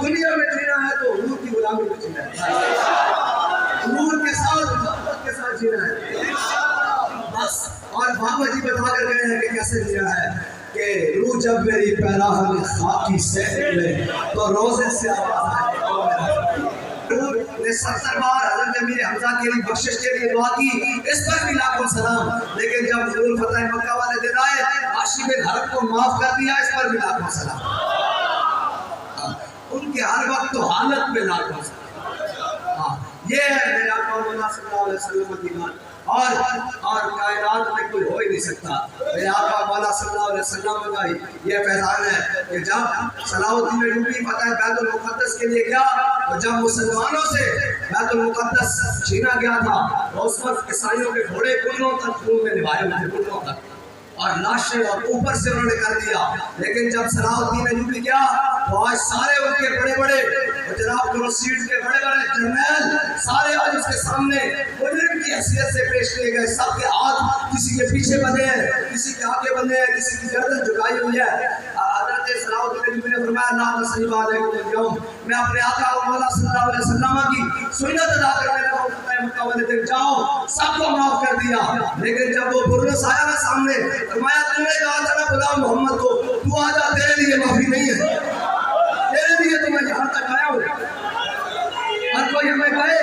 دنیا میں جینا ہے تو حضور کی غلامی میں جینا ہے، حضور کے ساتھ محبت کے ساتھ جینا ہے بس۔ اور بابا جی بتا کر گئے ہیں کہ کیسے جینا ہے کہ روح جب میری پیراہ میں خاکی سے نکلے تو روزے سے آواز آئے۔ حضور نے 70 بار حضرت امیر حمزہ کے لیے بخشش کے لیے دعا کی، اس پر بھی لاکھوں سلام، لیکن جب حضور فتح مکہ والے دن آئے عاشق حق کو معاف کر دیا، اس پر بھی لاکھوں سلام۔ ان کے ہر وقت تو حالت میں لاکھوں سلام۔ یہ ہے میرے آقا مولا صلی اللہ علیہ وسلم کی بات، اور کائنات میں کوئی ہو ہی نہیں سکتا۔ میرے آقا مولا صلی اللہ علیہ وسلم کا یہ فیضان ہے کہ جب صلاح الدین ایوبی فتح بیت المقدس کے لیے گیا تو جب مسلمانوں سے بیت المقدس چھینا گیا تھا تو اس وقت عیسائیوں کے گھوڑے کنوں تک خون میں نبھائے ہوئے تھے، کنوں تک، اور لاشیں اور اوپر سے انہوں نے کر دیا۔ لیکن جب صلاح الدین ایوبی گیا تو آج سارے ان کے بڑے بڑے جناب کرسیڈ کے بڑے بڑے جرنیل سارے آج اس کے سامنے مجرم کی حیثیت سے پیش کیے گئے، سب کے ہاتھ کسی کے پیچھے بندھے ہیں، کسی کے آگے بندھے ہیں، کسی کی گردن جھکائی ہوئی ہے۔ حضرت صلاح الدین ایوبی نے فرمایا اللہ صلی علیکم اليوم، میں اپنے آقا مولا صلی اللہ علیہ وسلم کی سنت ادا کرنے لگا ہوں، فتح مکہ والے دن جاؤ سب کو معاف کر دیا۔ لیکن جب وہ برنس آیا نا سامنے، فرمایا تم نے کہا تھا نا غلام محمد کو تو آجا، تیرے لیے معافی نہیں ہے، تیرے لیے تو میں یہاں تک آیا ہوں۔ اور کوئی ہمیں کہے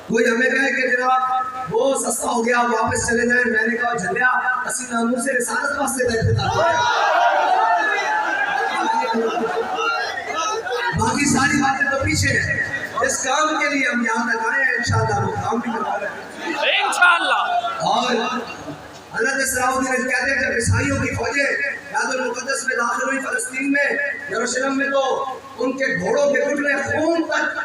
کوئی ہمیں کہے کہ جناب وہ سستا ہو گیا واپس چلے جائیں، میں نے کہا جھلیا اسی ناموس سے رسالت واسطے دیکھتے تھا، باقی ساری باتیں تو پیچھے ہیں۔ اس کام کے لیے ہم یہاں تک آئے ہیں، انشاءاللہ وہ کام بھی کروا رہے ہیں انشاءاللہ۔ اور حضرت صلاح الدین کہتے ہیں جب عیسائیوں کی فوجیں بیت المقدس میں داخل ہوئی فلسطین میں، یروشلم میں، تو ان کے گھوڑوں کے گھٹنے خون تک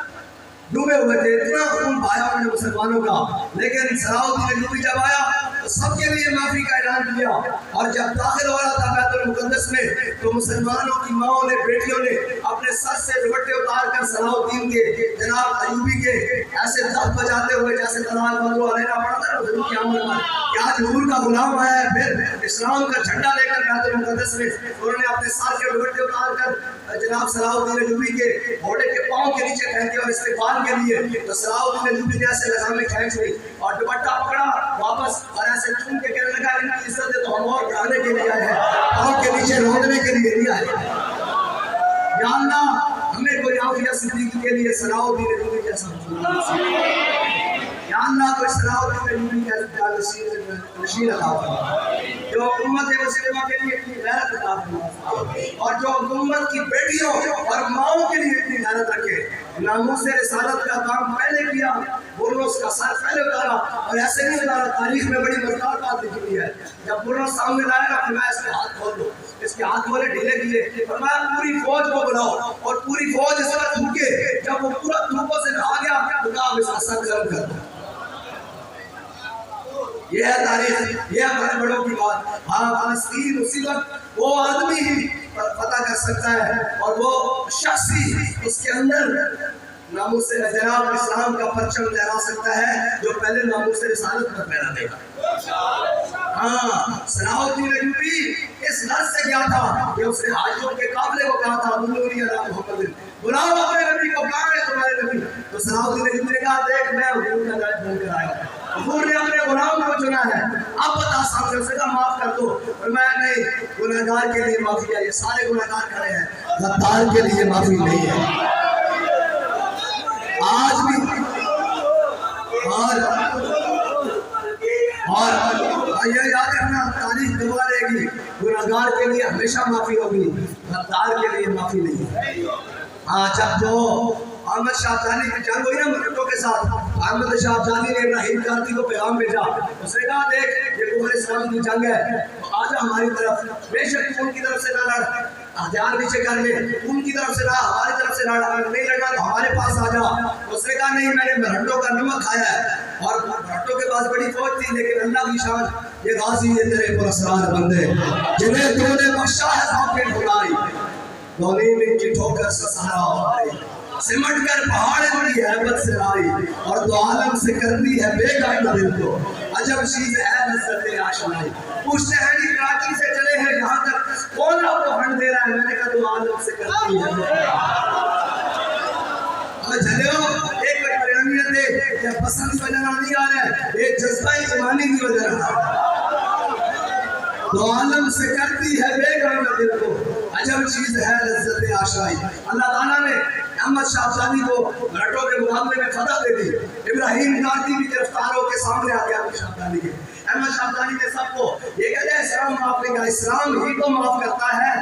ڈوبے ہوئے تھے، اتنا خون بہایا انہوں نے مسلمانوں کا۔ لیکن صلاح الدین ایوبی جب آیا تو سب کے لیے معافی کا اعلان کیا، اور جب داخل ہو رہا تھا بیت المقدس میں تو مسلمانوں کی ماؤں نے، بیٹیوں نے اپنے سر سے دوپٹے اتار کر صلاح الدین کے جناب ایوبی کے ایسے دف بجاتے ہوئے جیسے تلوار بندو علینا پڑا تھا حضور کی آمد میں کہ آج حضور کا غلام آیا ہے، پھر اسلام کا جھنڈا لے کر بیت المقدس میں انہوں نے اپنے سر کے دوپٹے اتار کر جناب صلاح الدین ایوبی کے گھوڑے کے پاؤں کے نیچے پھینکے اور استقبال کے لیے۔ تو صلاح الدین ایوبی نے ایسے لگامیں کھینچ لی اور دوپٹہ پکڑا واپس اور ایسے چوم کے کہنے لگا ان کی عزت ہے تو ہم اور بڑھانے کے لیے آئے ہیں، پاؤں کے نیچے روندنے کے لیے نہیں آئے ہیں۔ یا اللہ ہمیں کوئی عافیہ صدیقی کے لیے صلاح الدین ایوبی جیسا یا اللہ کوئی صلاح الدین ایوبی کا نشین عطا فرما، جو امت مسلمہ کے لیے اتنی غیرت عطا فرما، اور جو امت کی بیٹیوں اور ماؤں کے لیے اتنی غیرت رکھے۔ ناموس رسالت کا کام پہلے کیا، برنس کا سر پہلے اتارا، اور ایسے نہیں اتارا، تاریخ میں بڑی مزدار بات لکھی ہوئی ہے۔ جب برنس سامنے لائے گا فرمایا اس کے ہاتھ کھول دو، اس کے ہاتھ کھولے ڈھیلے کیے، فرمایا پوری فوج کو بلاؤ اور پوری فوج اس پر تھوکے۔ جب وہ پورا تھوکوں سے نہا گیا تو کہا اس کا سر گرم کر دو۔ یہ ہے تاریخ، یہ ہے بڑے بڑوں کی بات۔ ہاں فلسطین اسی وقت وہ آدمی ہی فتح کر سکتا ہے اور وہ شخصی اس کے اندر ناموس جناب اسلام کا پرچم لہرا سکتا ہے جو پہلے ناموس رسالت پر پہنا دے گا۔ ہاں صلاح الدین ایوبی اس لفظ سے کیا تھا کہ اس نے حاجیوں کے قافلے کو کہا تھا بلوری علی محمد، بلاؤ اپنے نبی کو، کہاں ہے تمہارے نبی؟ تو صلاح الدین ایوبی نے کہا دیکھ میں حضور کا نام بول کر آیا ہوں، حضور نے اپنے غلام کو چنا ہے، اب بتا صاحب سے کہا معاف کر دو۔ فرمایا نہیں، گنہگار کے لیے معافی ہے، یہ سارے گنہگار کھڑے ہیں، غدار کے لیے معافی نہیں ہے۔ آج بھی اور یہ یاد رکھنا تاریخ دبا رہے گی، گنہگار کے لیے ہمیشہ معافی ہوگی، غدار کے لیے معافی نہیں ہے۔ ہاں جب جو احمد شاہ ابدالی کی جنگ ہوئی نا مرہٹوں کے ساتھ، احمد شاہ ابدالی نے ابراہیم کارتی کو پیغام بھیجا، اس نے کہا دیکھ یہ کفر اسلام کی جنگ ہے تو آجا ہماری طرف، بے شک ان کی طرف سے نہ لڑ، ہتھیار پیچھے کر لے، ان کی طرف سے نہ ہماری طرف سے لڑ، اگر نہیں لڑنا تو ہمارے پاس آجا۔ اس نے کہا نہیں میں نے مرہٹوں کا نمک کھایا ہے، اور مرہٹوں کے پاس بڑی فوج تھی لیکن اللہ کی شان یہ غازی یہ تیرے پراسرار بندے جنہیں تو نے بخشا ہے خاک ٹھکائی، دونوں میں کی ٹھوکر سے سہارا ہماری، سمٹ کر پہاڑ بڑی حیبت سے لائی اور دو عالم سے کر دی ہے بے قائد دل کو۔ अजब चीज है लज्जत आशनाई। पूछते हैं कि कराची से चले हैं यहाँ तक, कौन आपको फंड दे रहा है? मैंने कहा तो आलम से करती है। चले हो एक बयानियत है या पसंद वजह नहीं आ रहा है, एक जज्बा ईमानी की वजह तो आलम से करती है बेगाना दिल को। अजब चीज है लज्जत आशनाई। अल्लाह ताला ने अहमद शाह अफसानी को मराठों के मुकाबले में फतह दे दी। इब्राहिम गांधी भी गिरफ्तारों के सामने आ गया अहमद शाह अफसानी के। अहमद शाह अफसानी ने सबको ये कहते हैं इस्लाम माफ नहीं, इस्लाम ही को माफ करता है,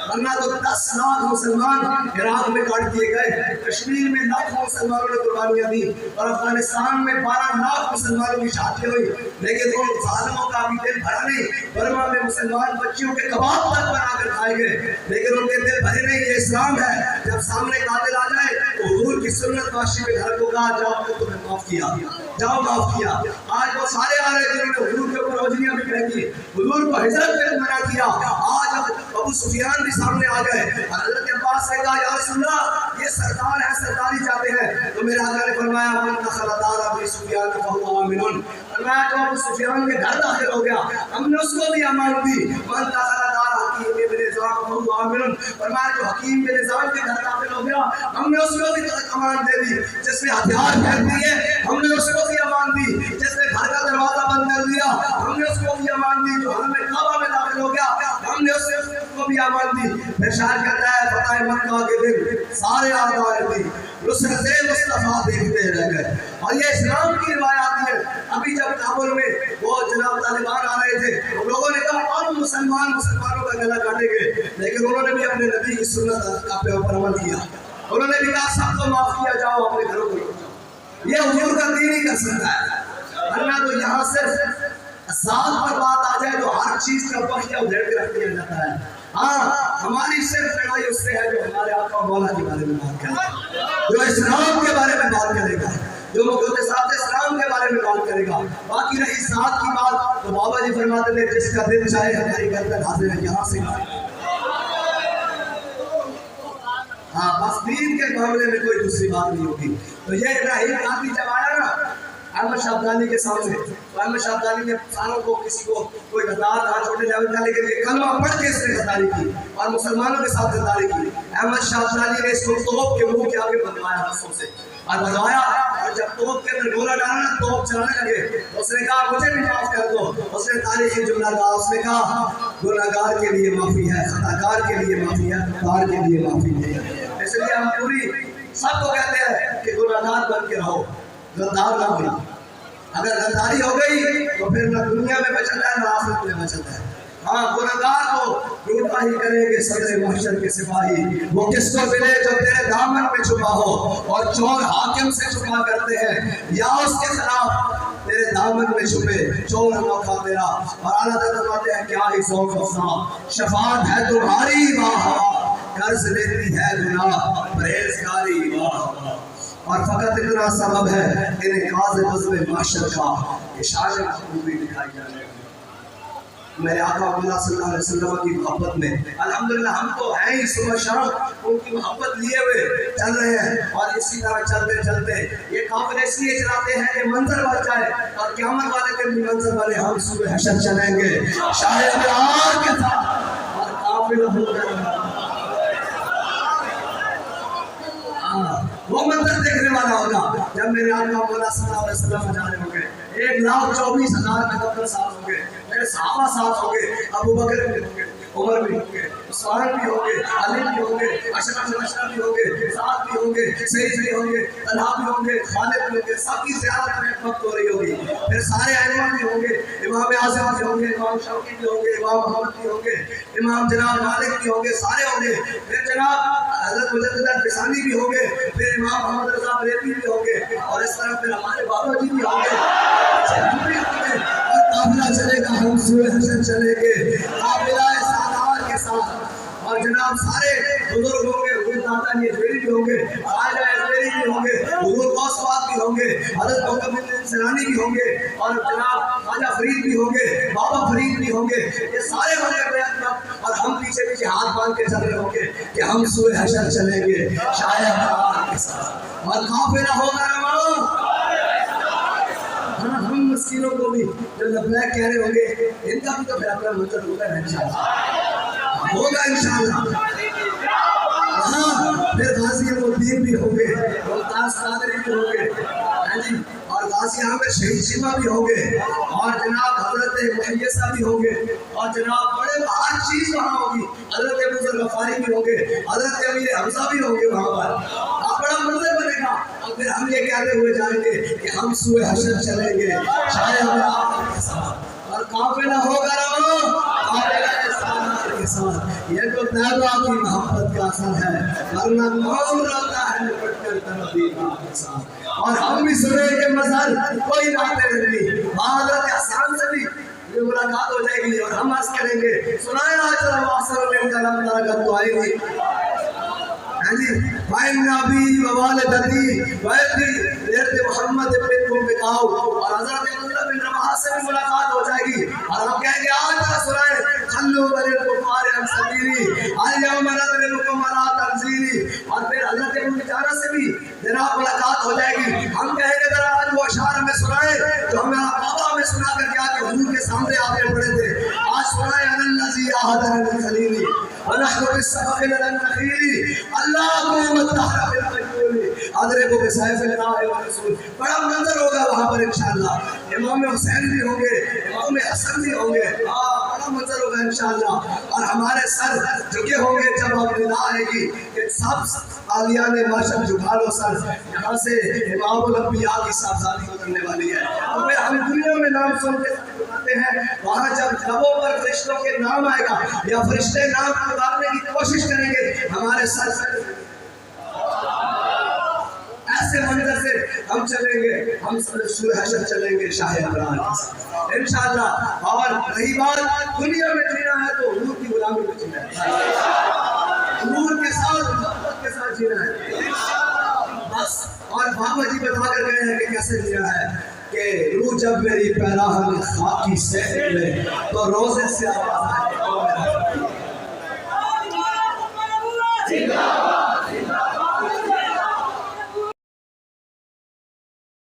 वरना तो 10 लाख मुसलमान इराक में काट दिए गए, कश्मीर में लाखों मुसलमानों ने कुर्बानियां दी और अफगानिस्तान में 12 लाख मुसलमानों की शहादत हुई, लेकिन उन जालिमों का अभी दिल भरा नहीं। बर्मा में मुसलमान बच्चियों के कबाब तक बनाकर खाए गए, लेकिन उनके दिल भरे नहीं। ये इस्लाम है। जब सामने कातिल आ जाए तो हुजूर की सुन्नत वाशी में घर को कहा जाओ तो तुम्हें माफ किया, जाओ माफ किया। आज वो सारे आ रहे जिन्होंने हुजूर के ऊपर औजरियां भी फेंकी, हुजूर को हिजरत पे मना किया। आज अबू सुफियान भी सामने आ गए। हजरत अब्बास ने कहा या रसूलल्लाह ये सरदार है, सरदारी चाहते हैं। तो मेरे आका ने फरमाया मन दखलदार अबू सुफियान फहुवा आमिनुन, फरमाया जो अबू सुफियान के घर दाखिल हो गया हमने उसको भी अमान दी। मन दखलदार हकीम इब्न निज़ाम फहुवा आमिनुन, फरमाया जो हकीम इब्न निज़ाम के घर दाखिल हो गया हमने उसको भी अमान दे दी। जिसने हथियार फेंक दिए हमने उसको भी अमान दी। जिसने घर का दरवाजा बंद कर दिया हमने उसको भी अमान दी। जो हमें काबा में दाखिल हो गया हमने उसको भी अमान दी। फिर शायर कहता है फतह मक्का के दिन सारे आदाए थी नुसरत मुस्तफा देखते रह गए। और ये इस्लाम की रिवायात है। अभी जब काबुल में वो जनाब तालिबान आ रहे थे, लोगों ने कहा अब मुसलमानों का गला काटेंगे, लेकिन उन्होंने भी अपने नबी की सुन्नत का ऊपर अमल किया। उन्होंने भी कहा सबको माफ किया जाओ, अपने घरों को लौट जाओ। ये हुजूर का दीन ही कर सकता है, वरना तो यहाँ सिर्फ साथ पर बात आ जाए तो हर चीज का बखिया उधेड़ के रख दिया जाता है। हाँ, हमारी सिर्फ लड़ाई उससे है जो हमारे आका मौला के बारे में बात करेगा, जो इस्लाम के बारे में बात करेगा, जो मुक़द्दसात इस्लाम के बारे में बात करेगा। बाकी रही साथ की बात तो बाबा जी फरमाते थे जिसका दिल चाहे हमारी गर्दन हाजिर है यहाँ से। हाँ, बस दीन के मामले में कोई दूसरी बात नहीं होगी। तो ये इब्राहिम गांधी जब आया ना अहमद शाह अब्दाली के सामने, तो अहमद शाह अब्दाली ने सालों को किसी को कोई गद्दार था छोटे लेवल का, लेकिन ये कलमा पढ़ के इसने गद्दारी की और मुसलमानों के साथ गद्दारी की। अहमद शाह अब्दाली ने इसको तोप के मुंह के आगे बंधवाया रस्सों से और बंधवाया, और जब तोप के अंदर गोला डाला ना तोप चलाने लगे, उसने कहा मुझे भी माफ कर दो। उसने तारीखी जुमला कहा, उसने कहा गुनाहगार के लिए माफी है, खताकार के लिए माफी है, गद्दार के लिए माफी नहीं है। इसलिए हम पूरी सबको कहते हैं कि गुनाहगार बन के रहो, गद्दार ना बनो। अगर गद्दारी हो गई तो फिर ना दुनिया में बचता है ना आखिरत में बचता है। हाँ, गुनाहगार को लूटा ही करेंगे सदर महशर के सिपाही, वो किसको मिले जो तेरे दामन में छुपा हो, और चोर हाकिम से छुपा करते हैं या उसके खिलाफ तेरे दामन में छुपे चोर अनोखा तेरा। और आला फरमाते हैं क्या ही ज़ौक़ अफ़ज़ा शफ़ाअत है तुम्हारी वाह, कर्ज लेती है गुनाह परहेज़गारी वाह। और फकत इतना सबब है इन्हें काज़ बज़्म महशर का इशारे महबूबी दिखाई जाने मेरे आका सल्लल्लाहु अलैहि वसल्लम की मोहब्बत में। अल्हम्दुलिल्लाह हम तो हैं ही सुबह शाम उनकी मोहब्बत लिए हुए चल रहे हैं, और इसी तरह चलते चलते ये काफिले इसलिए चलाते हैं कि मंजर बच जाए, और क़यामत वाले दिन भी मंजर वाले हम सुबह हशर चलेंगे शायद अबरार के साथ और काफिला होकर। वो मंजर देखने वाला होगा जब मेरे आका मौला सल्लल्लाहु अलैहि वसल्लम जाने होंगे, 1,24,000 पैगंबर साथ होंगे, मेरे सहाबा साथ होंगे, अबू बकर भी होंगे, उमर भी होंगे, उस्मान भी होंगे, अली भी होंगे, अशरफ भी होंगे, साद भी होंगे, सईद भी होंगे, तलहा भी होंगे, खालिद भी होंगे, सबकी ज़ियारत में वक्त हो रही होगी। फिर सारे अइम्मा भी होंगे, इमाम आज़म भी होंगे, इमाम शाफ़ी भी होंगे, इमाम अहमद भी होंगे, इमाम जनाब मालिक भी होंगे, सारे होंगे। फिर जनाब हज़रत मुजद्दिद फिसानी भी होंगे, फिर इमाम मोहम्मद रज़ा बरेलवी भी होंगे, और इस तरह फिर हमारे बाबा जी भी होंगे, हम भी होंगे, और काफिला चलेगा, हम सूए हशर चलेंगे काफिला सादात के साथ। और जनाब सारे बुजुर्ग होंगे, हुजूर दादा जी अजमेरी भी होंगे, आजा अजमेरी भी होंगे, हुजूर गौस पाक भी होंगे, हज़रत मोहम्मद बिन सलानी भी होंगे, और जनाब ख्वाजा फरीद भी होंगे, बाबा फरीद भी होंगे। ये सारे बड़े बड़े, और हम पीछे पीछे हाथ बांध के चल रहे होंगे कि हम सूए हशर चलेंगे शायद के साथ, और काफिला होगा ना हम हसीनों को भी जो लबैक कह रहे होंगे, इनका भी तो फिर अपना मंजर होगा इंशाअल्लाह, होगा इंशाअल्लाह। हाँ, फिर गाजी मुद्दीन भी होंगे, मुमताज कादरी भी होंगे, हाँ जी, और गाजी अहमद शहीद शिमा भी होंगे, और जनाब हजरत मुहैयसा भी होंगे, और जनाब बड़े हर चीज वहाँ होगी, हजरत अबू गफारी भी होंगे, हजरत अमीर हमजा भी होंगे वहाँ पर। अब बड़ा मंजर बनेगा, और फिर हम ये कहते हुए जाएंगे कि हम सूए हशर चलेंगे शायद हमें आपके साथ, और काफिला होगा रवा, काफिला के साथ। ये तो तैबा की मोहब्बत का असर है, वरना कौन रोता है निपटकर तनवीर के साथ। और हम भी सुनेंगे मजहर कोई बातें नहीं, हजरत हसन से भी मुलाकात हो जाएगी और हम अर्ज करेंगे सुनाए आज वासर में करम बरकत तो आएगी। हाँ जी, फाइन नबी ववालदती वैदी लेते मोहम्मद इब्न कुंबिकाओ, और हजरत अब्दुल्लाह बिन रवाहा से भी मुलाकात हो जाएगी और हम कहेंगे आज का सुनाए खल्लू बलिल कुफार हम सबीली अल यौम नदरिलुकुम अला तंजीली, और फिर हजरत इब्न बिचारा से भी जनाब मुलाकात हो जाएगी। हम कहेंगे जरा आज वो अशार में सुनाए तो हमें बाबा में सुना कर क्या कि हुजूर के सामने आके पड़े थे। आज सुनाए अनल्लज़ी आहदन बिल खलीली व नहनु बिस्सफ़ी लन नखीली अल्लाह को मतहरा बिल मजूली अदरे को बिसैफ अल्लाह व रसूल। बड़ा मंजर होगा वहाँ पर इंशाअल्लाह। इमाम हुसैन भी होंगे, इमाम हसन भी होंगे, बड़ा मंजर होगा इंशाअल्लाह। और हमारे सर झुके होंगे जब अब निदा आएगी कि सब आलिया ने माशर झुका लो सर, यहाँ से इमामुल अंबिया की साहबजादी गुजरने वाली है। तो फिर हम दुनिया में नाम सुनते सुनाते हैं, वहाँ जब लबों पर फरिश्तों के नाम आएगा या फरिश्ते नाम पुकारने की कोशिश करेंगे, हमारे सर ऐसे मंजर से हम चलेंगे, हम सूए हशर चलेंगे शाह इमरान इंशाअल्लाह। और रही बात दुनिया में जीना है तो हुजूर की गुलामी में जीना है, हुजूर के साथ मोहब्बत के साथ जीना है बस। और बाबा जी बता कर गए हैं कि कैसे जीना है कि रूह जब मेरी पैराहन खाकी से निकले तो रोजे से आवाज आए